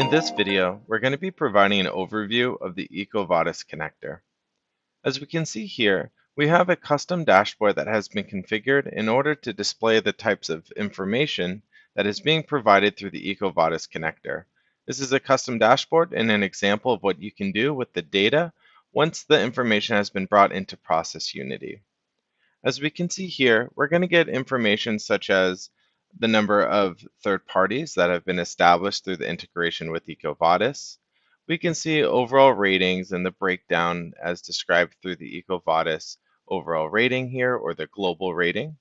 In this video, we're going to be providing an overview of the EcoVadis connector. As we can see here, we have a custom dashboard that has been configured in order to display the types of information that is being provided through the EcoVadis connector. This is a custom dashboard and an example of what you can do with the data once the information has been brought into ProcessUnity. As we can see here, we're going to get information such as the number of third parties that have been established through the integration with EcoVadis. We can see overall ratings and the breakdown as described through the EcoVadis overall rating here, or the global rating.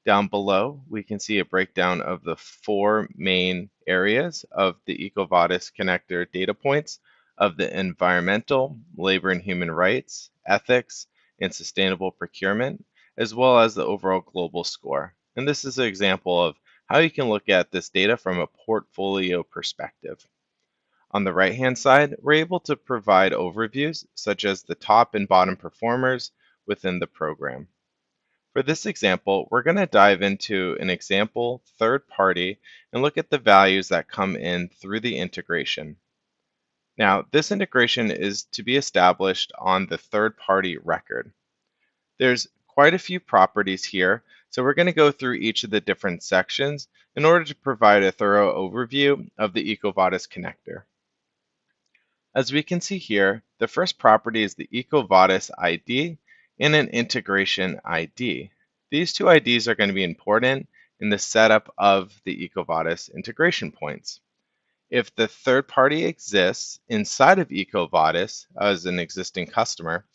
Down below, we can see a breakdown of the 4 main areas of the EcoVadis connector data points of the environmental, labor and human rights, ethics, and sustainable procurement, as well as the overall global score. And this is an example of how you can look at this data from a portfolio perspective. On the right-hand side, we're able to provide overviews such as the top and bottom performers within the program. For this example, we're going to dive into an example third party and look at the values that come in through the integration. Now, this integration is to be established on the third party record. There's quite a few properties here, so we're going to go through each of the different sections in order to provide a thorough overview of the EcoVadis connector. As we can see here, the first property is the EcoVadis ID and an integration ID. These two IDs are going to be important in the setup of the EcoVadis integration points. If the third party exists inside of EcoVadis as an existing customer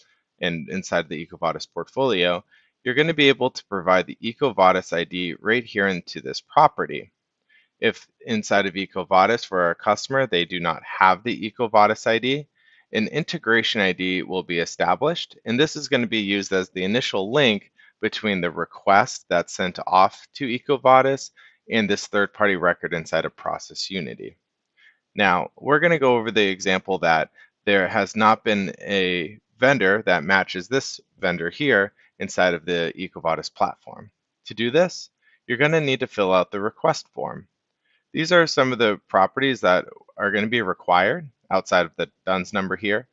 and inside the EcoVadis portfolio, you're going to be able to provide the EcoVadis ID right here into this property. If inside of EcoVadis for our customer, they do not have the EcoVadis ID, an integration ID will be established, and this is going to be used as the initial link between the request that's sent off to EcoVadis and this third-party record inside of ProcessUnity. Now, we're going to go over the example that there has not been a vendor that matches this vendor here inside of the EcoVadis platform. To do this, you're going to need to fill out the request form. These are some of the properties that are going to be required outside of the DUNS number here,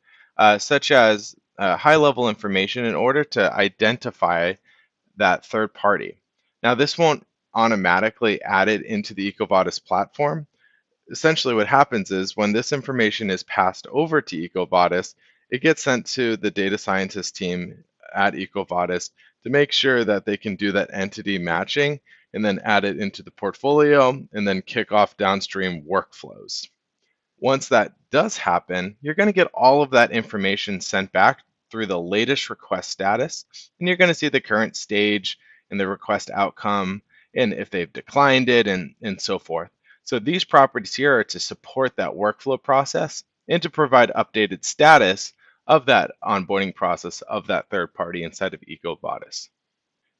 such as high-level information in order to identify that third party. Now, this won't automatically add it into the EcoVadis platform. Essentially, what happens is when this information is passed over to EcoVadis, it gets sent to the data scientist team at EcoVadis to make sure that they can do that entity matching and then add it into the portfolio and then kick off downstream workflows. Once that does happen, you're going to get all of that information sent back through the latest request status, and you're going to see the current stage and the request outcome and if they've declined it and so forth. So these properties here are to support that workflow process and to provide updated status of that onboarding process of that third party inside of EcoVadis.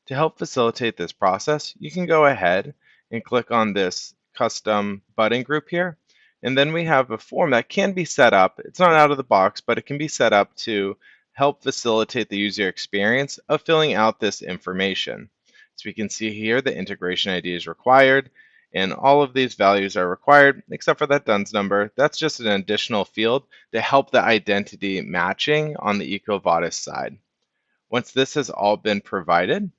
To help facilitate this process, you can go ahead and click on this custom button group here, and then we have a form that can be set up. It's not out of the box, but it can be set up to help facilitate the user experience of filling out this information. So we can see here the integration ID is required, and all of these values are required except for that DUNS number. That's just an additional field to help the identity matching on the EcoVadis side. Once this has all been provided, I'm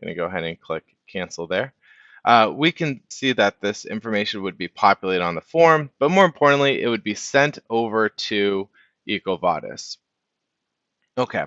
going to go ahead and click cancel there. We can see that this information would be populated on the form, but more importantly, it would be sent over to EcoVadis. Okay,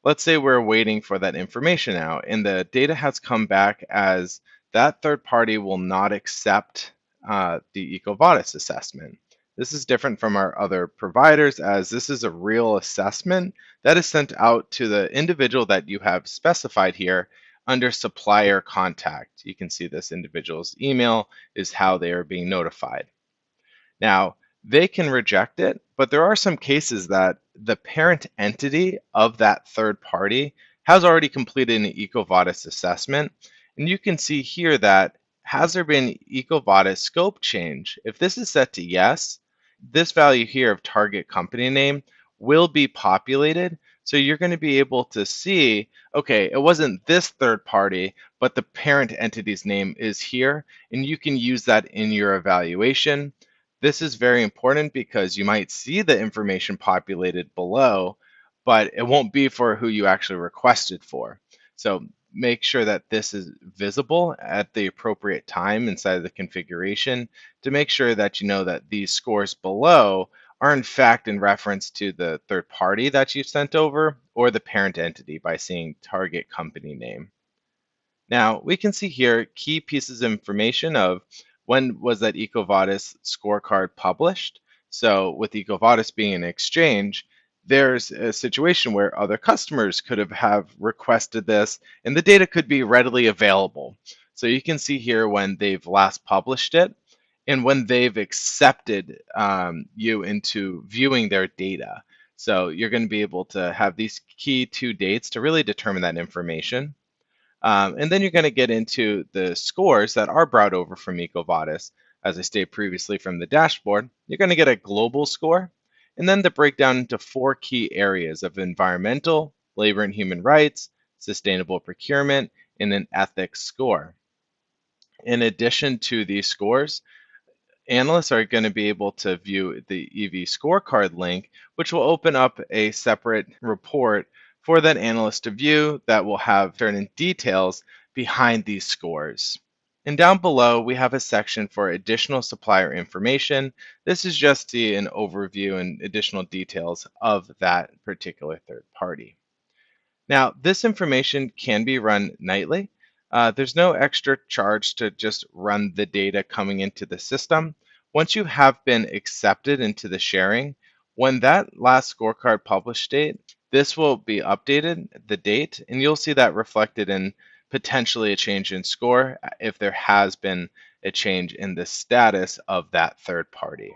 let's say we're waiting for that information now, and the data has come back as that third party will not accept the EcoVadis assessment. This is different from our other providers, as this is a real assessment that is sent out to the individual that you have specified here under supplier contact. You can see this individual's email is how they are being notified. Now, they can reject it, but there are some cases that the parent entity of that third party has already completed an EcoVadis assessment. And you can see here that has there been EcoVadis scope change? If this is set to yes, this value here of target company name will be populated. So you're going to be able to see, okay, it wasn't this third party, but the parent entity's name is here, and you can use that in your evaluation. This is very important because you might see the information populated below, but it won't be for who you actually requested for. So make sure that this is visible at the appropriate time inside of the configuration to make sure that you know that these scores below are in fact in reference to the third party that you sent over or the parent entity by seeing target company name. Now, we can see here key pieces of information of when was that EcoVadis scorecard published. So with EcoVadis being an exchange, there's a situation where other customers could have requested this and the data could be readily available. So you can see here when they've last published it and when they've accepted you into viewing their data. So you're going to be able to have these key two dates to really determine that information. And then you're going to get into the scores that are brought over from EcoVadis. As I stated previously from the dashboard, you're going to get a global score, and then the breakdown into four key areas of environmental, labor and human rights, sustainable procurement, and an ethics score. In addition to these scores, analysts are going to be able to view the EV scorecard link, which will open up a separate report for that analyst to view that will have certain details behind these scores. And down below, we have a section for additional supplier information. This is just an overview and additional details of that particular third party. Now, this information can be run nightly. There's no extra charge to just run the data coming into the system. Once you have been accepted into the sharing, when that last scorecard published date, this will be updated, the date, and you'll see that reflected in potentially a change in score if there has been a change in the status of that third party.